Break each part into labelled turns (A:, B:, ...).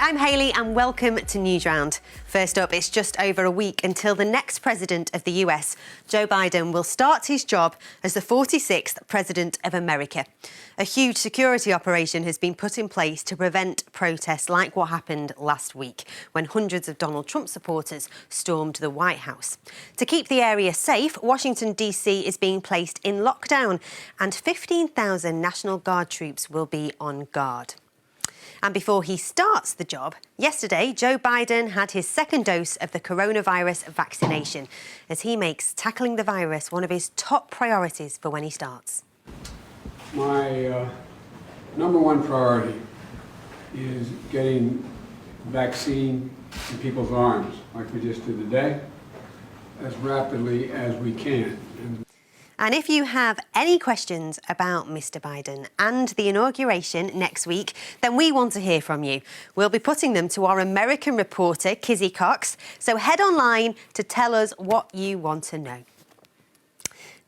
A: I'm Hayley and welcome to Newsround. First up, it's just over a week until the next president of the US, Joe Biden, will start his job as the 46th president of America. A huge security operation has been put in place to prevent protests like what happened last week when hundreds of Donald Trump supporters stormed the White House. To keep the area safe, Washington, D.C. is being placed in lockdown and 15,000 National Guard troops will be on guard. And before he starts the job, yesterday, Joe Biden had his second dose of the coronavirus vaccination as he makes tackling the virus one of his top priorities for when he starts.
B: My number one priority is getting vaccine in people's arms, like we just did today, as rapidly as we can.
A: And if you have any questions about Mr. Biden and the inauguration next week, then we want to hear from you. We'll be putting them to our American reporter, Kizzy Cox. So head online to tell us what you want to know.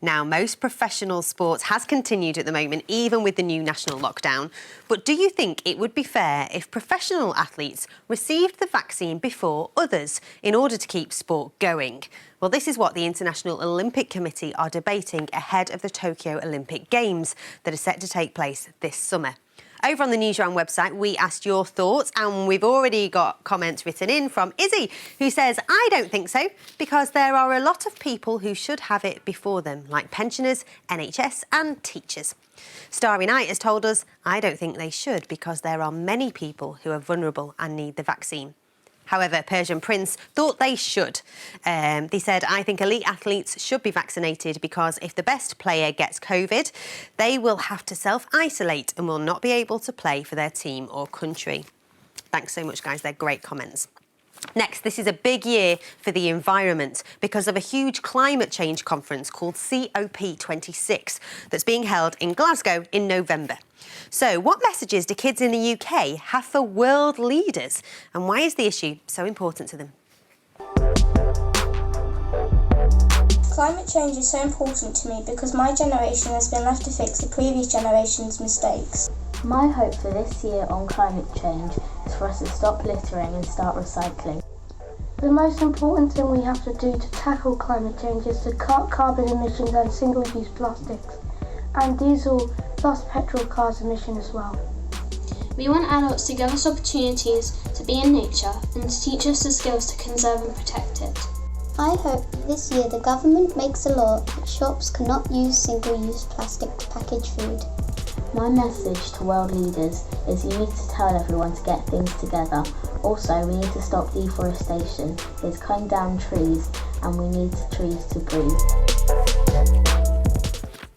A: Now, most professional sports has continued at the moment, even with the new national lockdown. But do you think it would be fair if professional athletes received the vaccine before others in order to keep sport going? Well, this is what the International Olympic Committee are debating ahead of the Tokyo Olympic Games that are set to take place this summer. Over on the Newsround website, we asked your thoughts and we've already got comments written in from Izzy, who says, I don't think so, because there are a lot of people who should have it before them, like pensioners, NHS and teachers. Starry Night has told us, I don't think they should, because there are many people who are vulnerable and need the vaccine. However, Persian Prince thought they should. They said, I think elite athletes should be vaccinated because if the best player gets COVID, they will have to self-isolate and will not be able to play for their team or country. Thanks so much, guys. They're great comments. Next, this is a big year for the environment because of a huge climate change conference called COP26 that's being held in Glasgow in November. So, what messages do kids in the UK have for world leaders? And why is the issue so important to them?
C: Climate change is so important to me because my generation has been left to fix the previous generation's mistakes.
D: My hope for this year on climate change is for us to stop littering and start recycling. The most important thing we have to do to tackle climate change is to cut carbon emissions and single-use plastics, and diesel plus petrol cars emission as well.
E: We want adults to give us opportunities to be in nature and to teach us the skills to conserve and protect it.
F: I hope that this year the government makes a law that shops cannot use single-use plastic packaged food.
D: My message to world leaders is you need to tell everyone to get things together. Also, we need to stop deforestation. It's cutting down trees and we need trees to breathe.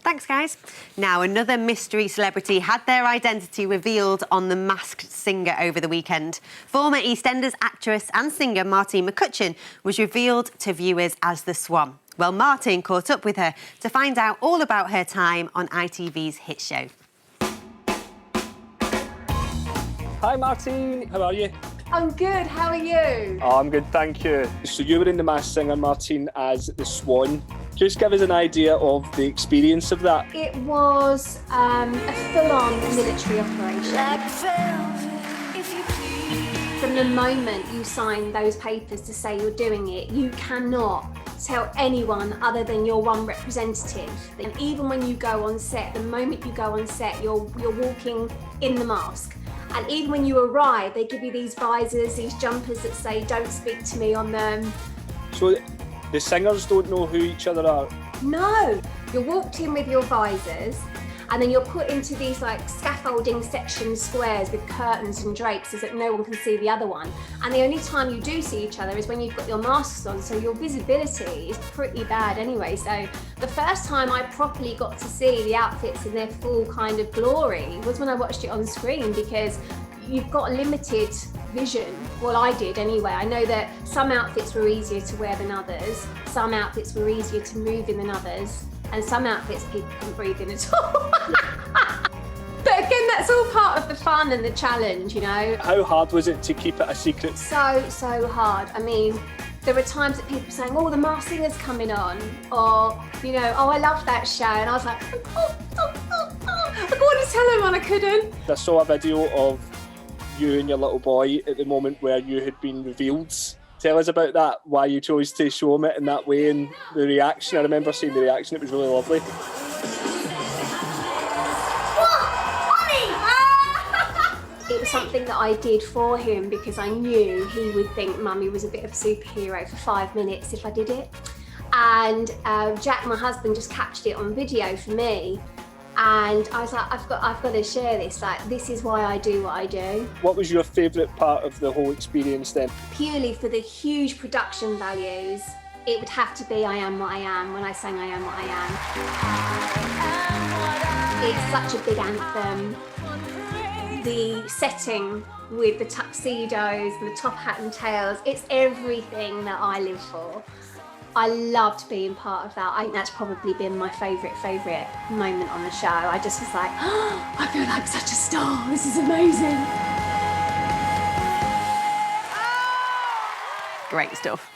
A: Thanks, guys. Now, another mystery celebrity had their identity revealed on The Masked Singer over the weekend. Former EastEnders actress and singer Martine McCutcheon was revealed to viewers as the Swan. Well, Martine caught up with her to find out all about her time on ITV's hit show.
G: Hi Martine, how are you?
H: I'm good, how are you?
G: Oh, I'm good, thank you. So you were in The Masked Singer, Martine, as the Swan. Just give us an idea of the experience of that.
H: It was a full-on military operation. From the moment you sign those papers to say you're doing it, you cannot tell anyone other than your one representative. And even when you go on set, the moment you go on set, you're walking in the mask. And even when you arrive, they give you these visors, these jumpers that say, don't speak to me on them.
G: So the singers don't know who each other are?
H: No, you're walked in with your visors and then you're put into these like scaffolding section squares with curtains and drapes so that no one can see the other one. And the only time you do see each other is when you've got your masks on, so your visibility is pretty bad anyway. So the first time I properly got to see the outfits in their full kind of glory was when I watched it on screen, because you've got limited vision. Well, I did anyway. I know that some outfits were easier to wear than others, some outfits were easier to move in than others, and some outfits people couldn't breathe in at all. But again, that's all part of the fun and the challenge, you know.
G: How hard was it to keep it a secret?
H: So hard. I mean, there were times that people were saying, oh, the Masked Singer's coming on, or, you know, oh, I love that show, and I was like, I wanted to tell everyone I couldn't.
G: I saw a video of you and your little boy at the moment where you had been revealed. Tell us about that, why you chose to show him it in that way and the reaction. I remember seeing the reaction, it was really lovely.
H: It was something that I did for him because I knew he would think Mummy was a bit of a superhero for 5 minutes if I did it. And Jack, my husband, just captured it on video for me. And I was like, I've got to share this. Like, this is why I do what I do.
G: What was your favourite part of the whole experience then?
H: Purely for the huge production values, it would have to be I Am What I Am when I sang I Am What I Am. It's such a big anthem. The setting with the tuxedos, the top hat and tails, it's everything that I live for. I loved being part of that. I think that's probably been my favourite moment on the show. I just was like, oh, I feel like such a star. This is amazing.
A: Great stuff.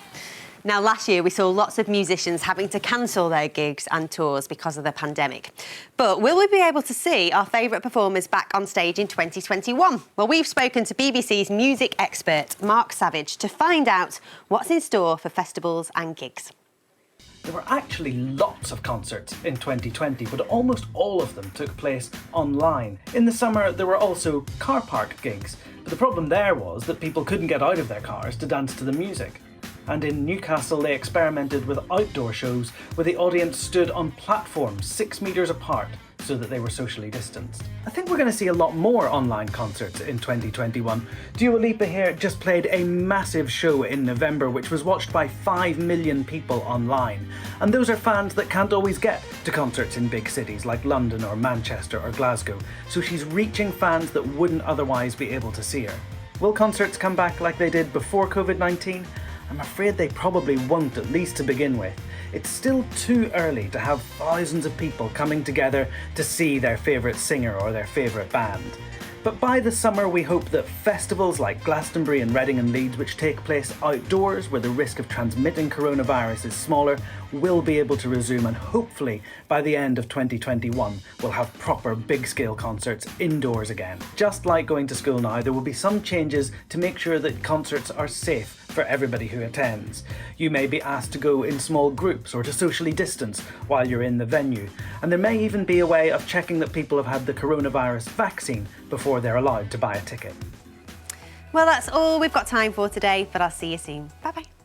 A: Now, last year we saw lots of musicians having to cancel their gigs and tours because of the pandemic. But will we be able to see our favourite performers back on stage in 2021? Well, we've spoken to BBC's music expert, Mark Savage, to find out what's in store for festivals and gigs.
I: There were actually lots of concerts in 2020, but almost all of them took place online. In the summer, there were also car park gigs, but the problem there was that people couldn't get out of their cars to dance to the music. And in Newcastle, they experimented with outdoor shows where the audience stood on platforms 6 metres apart so that they were socially distanced. I think we're going to see a lot more online concerts in 2021. Dua Lipa here just played a massive show in November which was watched by 5 million people online. And those are fans that can't always get to concerts in big cities like London or Manchester or Glasgow. So she's reaching fans that wouldn't otherwise be able to see her. Will concerts come back like they did before COVID-19? I'm afraid they probably won't, at least to begin with. It's still too early to have thousands of people coming together to see their favourite singer or their favourite band. But by the summer we hope that festivals like Glastonbury and Reading and Leeds, which take place outdoors where the risk of transmitting coronavirus is smaller, will be able to resume, and hopefully by the end of 2021 we'll have proper big-scale concerts indoors again. Just like going to school now, there will be some changes to make sure that concerts are safe for everybody who attends. You may be asked to go in small groups or to socially distance while you're in the venue, and there may even be a way of checking that people have had the coronavirus vaccine before they're allowed to buy a ticket.
A: Well, that's all we've got time for today, but I'll see you soon. Bye-bye.